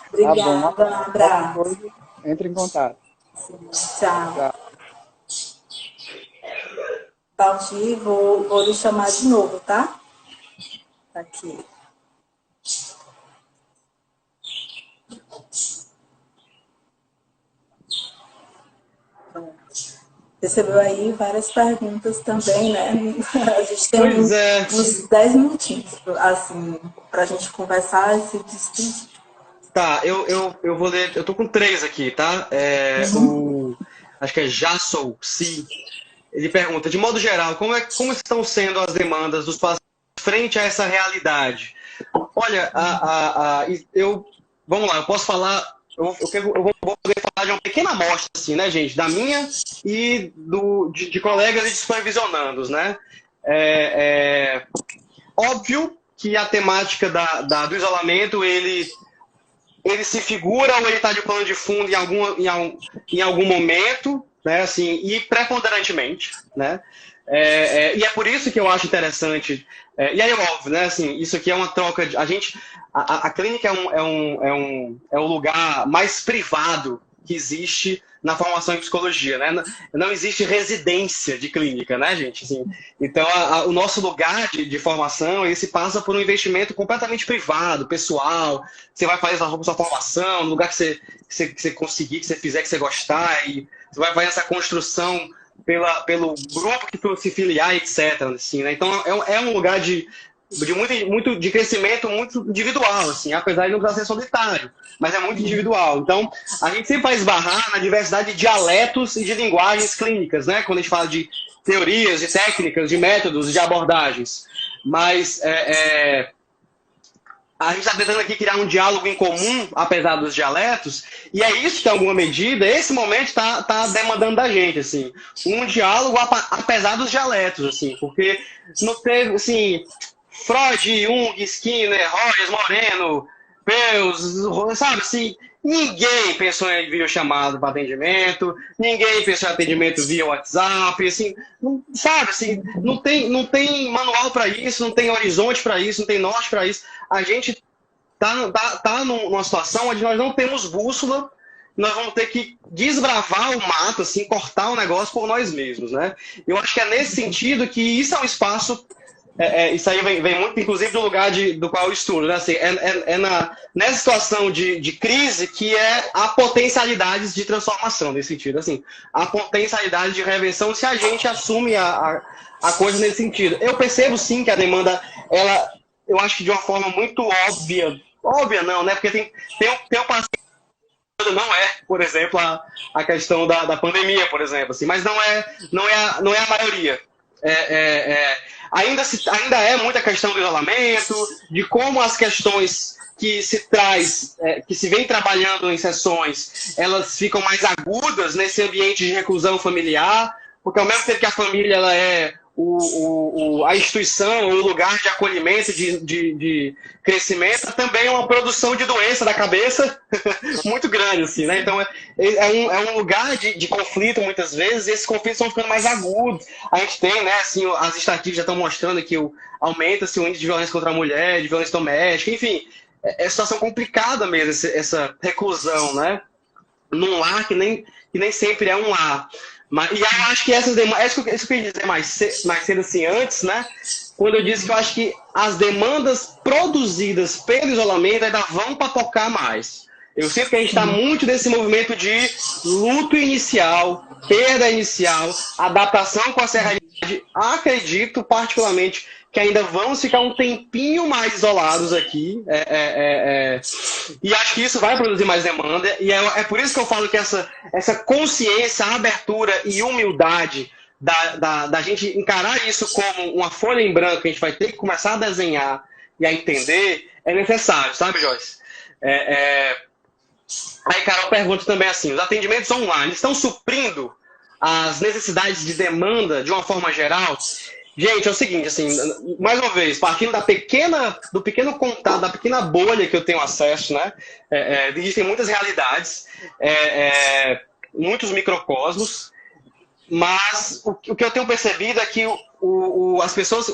Obrigada, tá bom, abraço. Entre em contato. Sim, tchau. Tchau. Valdir, vou lhe chamar de novo, tá? Aqui. Recebeu aí várias perguntas também, né? A gente tem uns 10 minutinhos, assim, para a gente conversar e se despedir. Tá, eu vou ler, eu tô com 3 aqui, tá? Acho que é Jassou, Si. Ele pergunta, de modo geral, como estão sendo as demandas dos pacientes frente a essa realidade? Olha, vamos lá, eu posso falar, eu vou poder falar de uma pequena amostra, assim, né, gente, da minha e de colegas e de supervisionandos, né? Óbvio que a temática do isolamento, ele ele se figura ou ele está de plano de fundo em algum momento, né, assim, e preponderantemente, né? E é por isso que eu acho interessante. E aí, óbvio, né, assim, isso aqui é uma troca de. A clínica é um lugar mais privado que existe na formação em psicologia, né? Não existe residência de clínica, né, gente? Assim, então, o nosso lugar de formação, ele se passa por um investimento completamente privado, pessoal. Você vai fazer sua formação no lugar que você conseguir, que você fizer, que você gostar, e você vai fazer essa construção pelo grupo que tu se filiar, etc. Assim, né? Então, é um lugar de muito de crescimento muito individual, assim, apesar de não precisar ser solitário, mas é muito individual. Então, a gente sempre vai esbarrar na diversidade de dialetos e de linguagens clínicas, né? Quando a gente fala de teorias, de técnicas, de métodos, de abordagens. Mas a gente está tentando aqui criar um diálogo em comum, apesar dos dialetos, e é isso que, em alguma medida, esse momento está demandando da gente, assim, um diálogo apesar dos dialetos, assim, porque não teve, assim, Freud, Jung, Skinner, Rogers, Moreno, Peus, sabe, assim, ninguém pensou em videochamada para atendimento, ninguém pensou em atendimento via WhatsApp, assim, não, sabe, assim, não tem manual para isso, não tem horizonte para isso, não tem norte para isso. A gente tá numa situação onde nós não temos bússola, nós vamos ter que desbravar o mato, assim, cortar o negócio por nós mesmos, né? Eu acho que é nesse sentido que isso é um espaço. Isso aí vem muito, inclusive, do lugar do qual eu estudo, né? Assim, nessa situação de crise que há potencialidades de transformação, nesse sentido. Assim, há potencialidade de reversão se a gente assume a coisa nesse sentido. Eu percebo, sim, que a demanda, eu acho que de uma forma muito óbvia não, né? Porque tem um paciente, não por exemplo, a questão da pandemia, por exemplo, assim, mas não é a maioria. Ainda é muita questão do isolamento, de como as questões que se vem trabalhando em sessões, elas ficam mais agudas nesse ambiente de reclusão familiar, porque ao mesmo tempo que a família ela é a instituição, o lugar de acolhimento, de crescimento, também é uma produção de doença da cabeça muito grande, assim, né? Então é um lugar de conflito muitas vezes, e esses conflitos estão ficando mais agudos. A gente tem, né, assim, as estatísticas já estão mostrando que aumenta-se o índice de violência contra a mulher, de violência doméstica, enfim, é situação complicada mesmo, essa reclusão, né? Num lar que nem sempre é um lar. E eu acho que essas demandas, isso que eu queria dizer mais cedo assim, antes, né? Quando eu disse que eu acho que as demandas produzidas pelo isolamento ainda vão papocar mais. Eu sinto que a gente está muito nesse movimento de luto inicial, perda inicial, adaptação com essa realidade. Acredito particularmente que ainda vamos ficar um tempinho mais isolados aqui, e acho que isso vai produzir mais demanda, e é por isso que eu falo que essa consciência, abertura e humildade da gente encarar isso como uma folha em branco que a gente vai ter que começar a desenhar e a entender, é necessário, sabe, Joyce? Aí, Carol, pergunta também assim, os atendimentos online estão suprindo as necessidades de demanda de uma forma geral? Gente, é o seguinte, assim, mais uma vez, partindo do pequeno contato, da pequena bolha que eu tenho acesso, né? Existem muitas realidades, muitos microcosmos, mas o que eu tenho percebido é que as pessoas,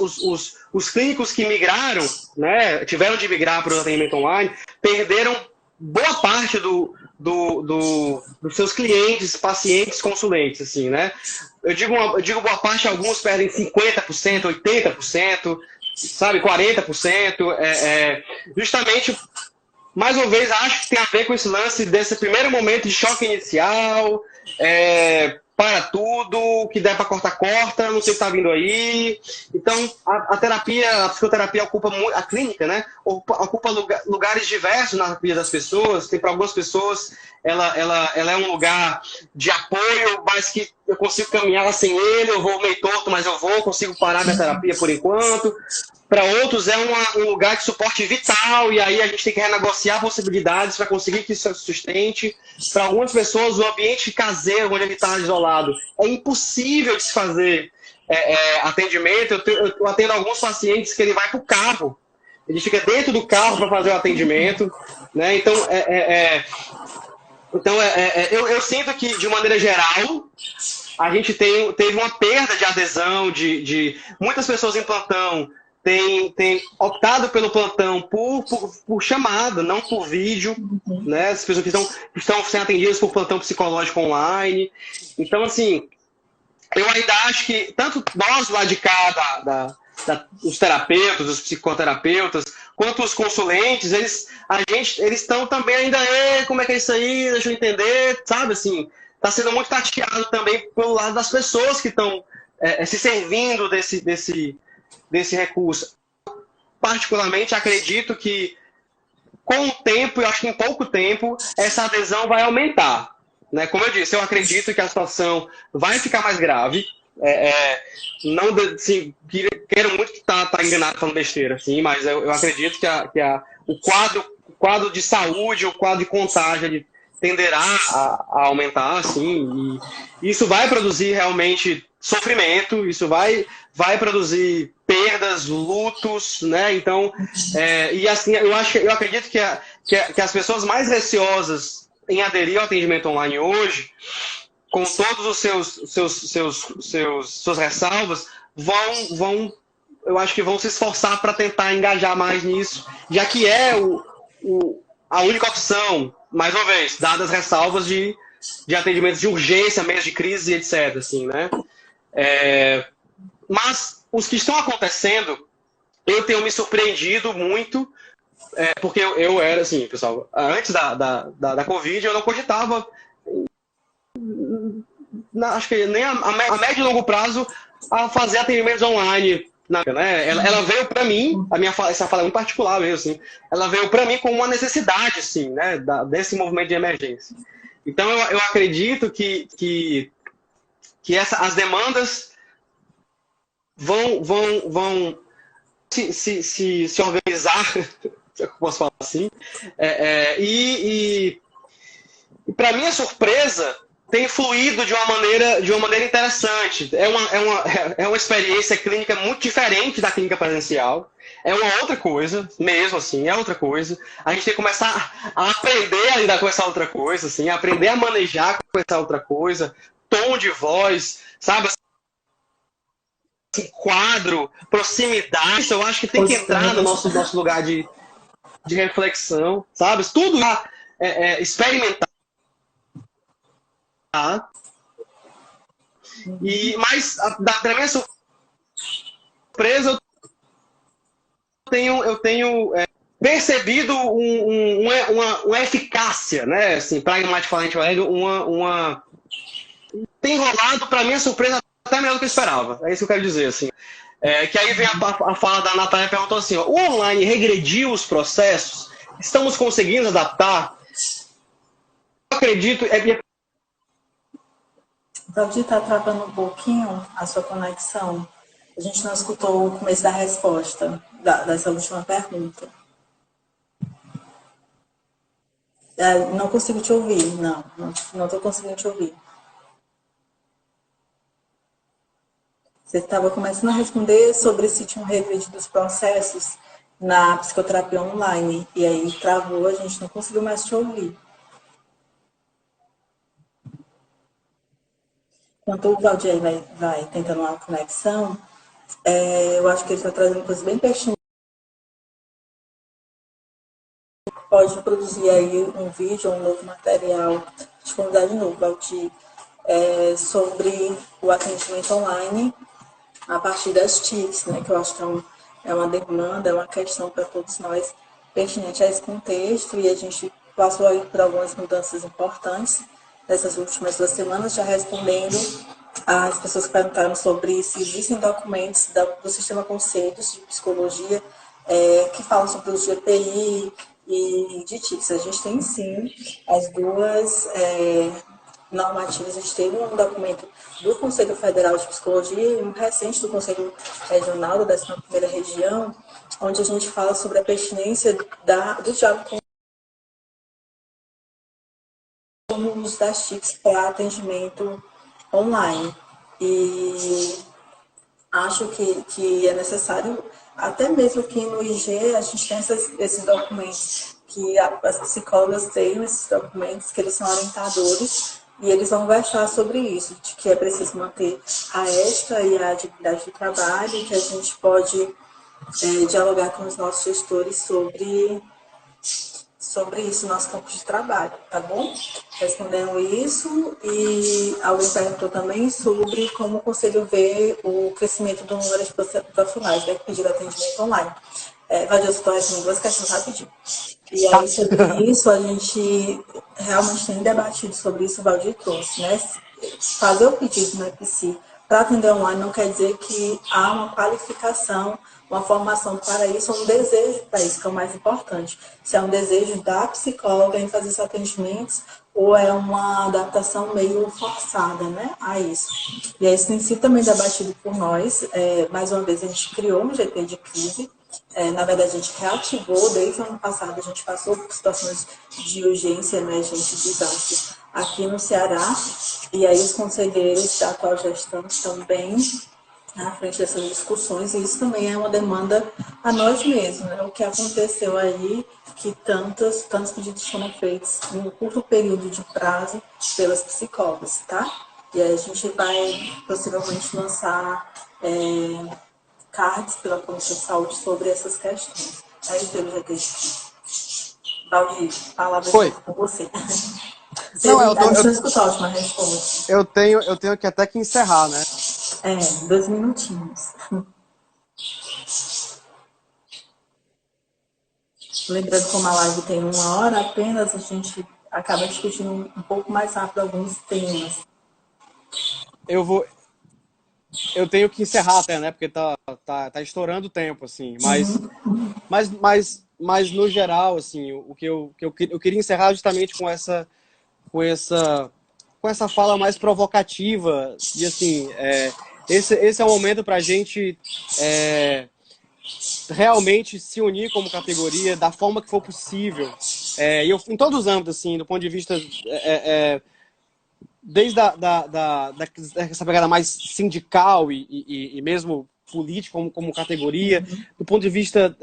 os clínicos que migraram, né, tiveram de migrar para o atendimento online, perderam boa parte dos seus clientes, pacientes, consulentes, assim, né? Eu digo boa parte, alguns perdem 50%, 80%, sabe, 40%, justamente, mais uma vez, acho que tem a ver com esse lance desse primeiro momento de choque inicial, para tudo, o que der para cortar, corta, não sei o que está vindo aí. Então, a psicoterapia ocupa muito, a clínica, né? Ocupa lugares diversos na vida das pessoas. Tem para algumas pessoas, ela é um lugar de apoio, mas que eu consigo caminhar sem ele, eu vou meio torto, mas consigo parar minha terapia por enquanto. Para outros é um lugar de suporte vital, e aí a gente tem que renegociar possibilidades para conseguir que isso se sustente. Para algumas pessoas, o ambiente caseiro, onde ele está isolado, é impossível de se fazer atendimento. Eu atendo alguns pacientes que ele vai para o carro, ele fica dentro do carro para fazer o atendimento, né? Então, eu sinto que, de maneira geral, a gente teve uma perda de adesão, de muitas pessoas em plantão têm optado pelo plantão por chamada, não por vídeo, né? As pessoas que estão sendo atendidas por plantão psicológico online. Então, assim, eu ainda acho que tanto nós lá de cá, os terapeutas, os psicoterapeutas, quanto os consulentes, eles estão também ainda, como é que é isso aí? Deixa eu entender, sabe, assim, está sendo muito tateado também pelo lado das pessoas que estão se servindo desse recurso. Particularmente, acredito que com o tempo, eu acho que em pouco tempo, essa adesão vai aumentar, né? Como eu disse, eu acredito que a situação vai ficar mais grave. Não, assim, quero muito que tá enganado falando besteira, assim, mas eu acredito que o quadro de saúde, o quadro de contágio, ele tenderá a aumentar, assim, e isso vai produzir realmente sofrimento, isso vai produzir perdas, lutos, né? Então, e assim, eu acredito que as pessoas mais receosas em aderir ao atendimento online hoje, com todos os suas ressalvas, eu acho que vão se esforçar para tentar engajar mais nisso, já que é a única opção, mais uma vez, dadas as ressalvas de atendimentos de urgência, meios de crise, etc. Assim, né? Mas os que estão acontecendo, eu tenho me surpreendido muito, porque eu era assim, pessoal, antes da Covid, eu não cogitava, acho que nem a médio e longo prazo, a fazer atendimentos online. Né? Ela veio para mim, essa fala é muito particular mesmo, assim, ela veio para mim como uma necessidade, assim, né, desse movimento de emergência. Então eu acredito que as demandas vão se organizar, se eu posso falar assim, e para minha surpresa, tem fluído de uma maneira interessante. É uma experiência clínica muito diferente da clínica presencial. É uma outra coisa, mesmo assim, é outra coisa. A gente tem que começar a aprender a lidar com essa outra coisa, assim, aprender a manejar com essa outra coisa, tom de voz, sabe? Assim, quadro, proximidade. Eu acho que tem que entrar no nosso lugar de reflexão, sabe? Tudo experimentar. Mas da minha surpresa, eu tenho percebido uma eficácia, né? Assim, pragmaticamente falando, tem rolado, para minha surpresa, até melhor do que eu esperava. É isso que eu quero dizer, assim. Que aí vem a fala da Natália, perguntou assim, ó, o online regrediu os processos? Estamos conseguindo adaptar? Eu acredito... Valdir, está travando um pouquinho a sua conexão. A gente não escutou o começo da resposta dessa última pergunta. Não consigo te ouvir, não estou conseguindo te ouvir. Você estava começando a responder sobre se tinha um regredido dos processos na psicoterapia online, e aí travou, a gente não conseguiu mais te ouvir. Enquanto o Valdir vai tentando uma conexão, eu acho que ele está trazendo coisas bem pertinentes. Pode produzir aí um vídeo, um novo material, de convidar de novo, Valdir, sobre o atendimento online a partir das TICs, né, que eu acho que é uma demanda, é uma questão para todos nós pertinente a esse contexto, e a gente passou aí por algumas mudanças importantes nessas últimas 2 semanas, já respondendo às pessoas que perguntaram sobre se existem documentos do Sistema Conselhos de Psicologia que falam sobre o GPI e de TICs. A gente tem sim as duas normativas. A gente teve um documento do Conselho Federal de Psicologia e um recente do Conselho Regional da 11ª Região, onde a gente fala sobre a pertinência do diálogo com o uso das TICs para atendimento online. E acho que é necessário, até mesmo que no IG a gente tem esses documentos, que as psicólogas têm esses documentos, que eles são orientadores, e eles vão conversar sobre isso, de que é preciso manter a ética e a dignidade do trabalho, que a gente pode dialogar com os nossos gestores sobre isso, nosso campo de trabalho, tá bom? Respondendo isso, e alguém perguntou também sobre como o Conselho vê o crescimento do número de profissionais, né, que pediram atendimento online. Valdir, eu estou respondendo duas questões rapidinho. E aí, sobre isso, a gente realmente tem debatido sobre isso, o Valdir trouxe, né? Fazer o pedido no EPC para atender online não quer dizer que há uma qualificação, uma formação para isso, ou um desejo para isso, que é o mais importante. Se é um desejo da psicóloga em fazer esses atendimentos, ou é uma adaptação meio forçada, né, a isso. E isso tem sido também debatido por nós. Mais uma vez, a gente criou um GT de crise. Na verdade, a gente reativou desde o ano passado, a gente passou por situações de urgência, emergência e desastre aqui no Ceará, e aí os conselheiros da atual gestão estão bem à frente dessas discussões, e isso também é uma demanda a nós mesmos, né? O que aconteceu aí, que tantos pedidos foram feitos em um curto período de prazo pelas psicólogas, tá? E aí a gente vai possivelmente lançar cards pela Comissão de Saúde sobre essas questões. Aí eu já tenho Valdir, palavra com você. Não, Deixa eu escutar a última resposta. Eu tenho que até que encerrar, né? 2 minutinhos. Lembrando que como a live tem 1 hora apenas, a gente acaba discutindo um pouco mais rápido alguns temas. Eu tenho que encerrar até, né? Porque tá estourando o tempo, assim. Mas no geral, assim, o que eu queria encerrar justamente com essa fala mais provocativa de, assim, esse é o momento para a gente realmente se unir como categoria da forma que for possível. Em todos os âmbitos, assim, do ponto de vista... desde essa pegada mais sindical e mesmo política como categoria, do ponto de vista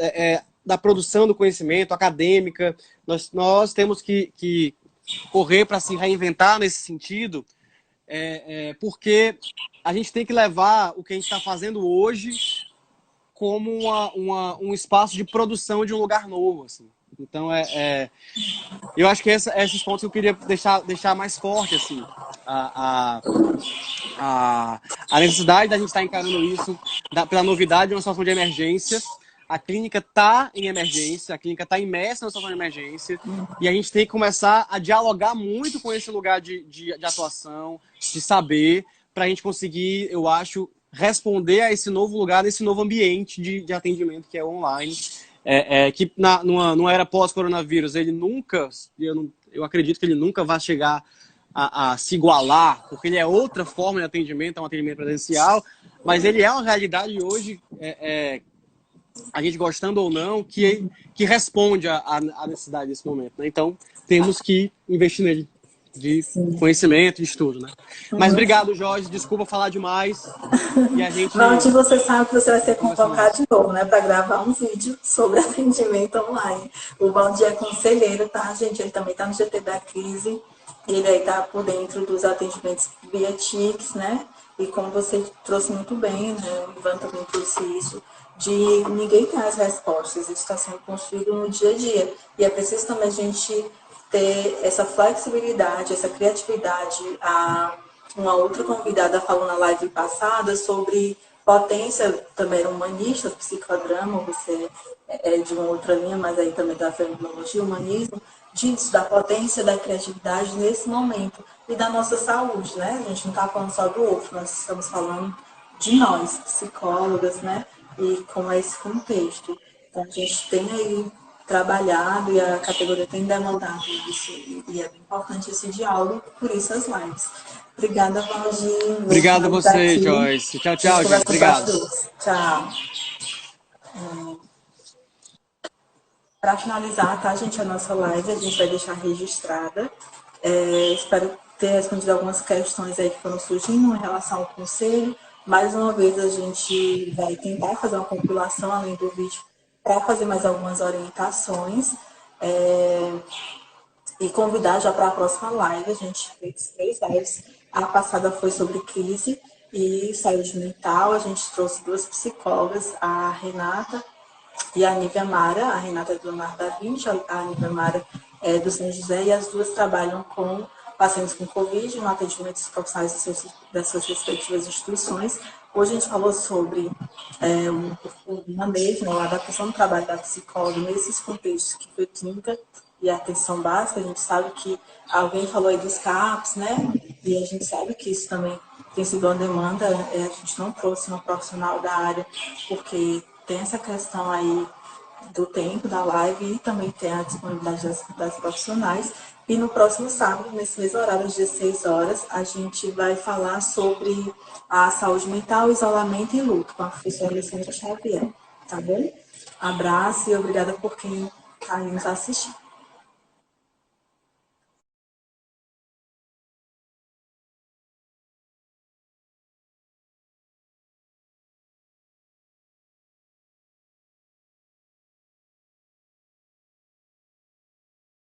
da produção do conhecimento, acadêmica, nós temos que correr para se reinventar nesse sentido, porque a gente tem que levar o que a gente está fazendo hoje como um espaço de produção de um lugar novo, assim. Então, eu acho que esses pontos eu queria deixar mais forte, assim, a necessidade da gente estar encarando isso pela novidade de uma situação de emergência. A clínica está em emergência, a clínica está imersa na situação de emergência, e a gente tem que começar a dialogar muito com esse lugar de atuação, de saber, para a gente conseguir, eu acho, responder a esse novo lugar, esse novo ambiente de atendimento que é online. Que numa era pós-coronavírus, ele nunca, eu acredito que ele nunca vai chegar a se igualar, porque ele é outra forma de atendimento, é um atendimento presencial, mas ele é uma realidade hoje, a gente gostando ou não, que responde à necessidade desse momento, né? Então, temos que investir nele, de conhecimento, de estudo, né? Mas obrigado, Jorge, desculpa falar demais. E a gente... Valdir, você sabe que você vai ser convocado de novo, né, para gravar um vídeo sobre atendimento online. O Valdir é conselheiro, tá, gente? Ele também está no GT da Crise, ele aí está por dentro dos atendimentos via TICS, né? E como você trouxe muito bem, né, o Ivan também trouxe isso, de ninguém tem as respostas, isso está sendo construído no dia a dia. E é preciso também a gente ter essa flexibilidade, essa criatividade. Uma outra convidada falou na live passada sobre potência, também era humanista, psicodrama, você é de uma outra linha, mas aí também da fenomenologia, humanismo, disso, da potência da criatividade nesse momento e da nossa saúde, né? A gente não está falando só do outro, nós estamos falando de nós, psicólogas, né? E como é esse contexto. Então, a gente tem aí trabalhado e a categoria tem demandado isso, e é bem importante esse diálogo, por isso as lives. Obrigada, Valdir. Obrigado a você, Joyce. Tchau, tchau, gente. Obrigado. Tchau. Para finalizar, tá, gente, a nossa live, a gente vai deixar registrada. Espero ter respondido algumas questões aí que foram surgindo em relação ao conselho, Mais uma vez a gente vai tentar fazer uma compilação além do vídeo para fazer mais algumas orientações e convidar já para a próxima live. A gente fez 3 lives. A passada foi sobre crise e saúde mental. A gente trouxe 2 psicólogas, a Renata e a Nívia Mara. A Renata é do Leonardo da Vinci, a Nívia Mara é do São José, e as 2 trabalham com pacientes com Covid, no atendimento dos profissionais das suas respectivas instituições. Hoje a gente falou sobre o manejo, né, a adaptação do trabalho da psicóloga nesses contextos que foi clínica e atenção básica. A gente sabe que alguém falou aí dos CAPs, né? E a gente sabe que isso também tem sido uma demanda. A gente não trouxe uma profissional da área, porque tem essa questão aí do tempo da live e também tem a disponibilidade das profissionais. E no próximo sábado, nesse mesmo horário, às 16 horas, a gente vai falar sobre a saúde mental, isolamento e luto, com a professora Alessandra Xavier. Tá bom? Abraço e obrigada por quem está aí nos assistindo.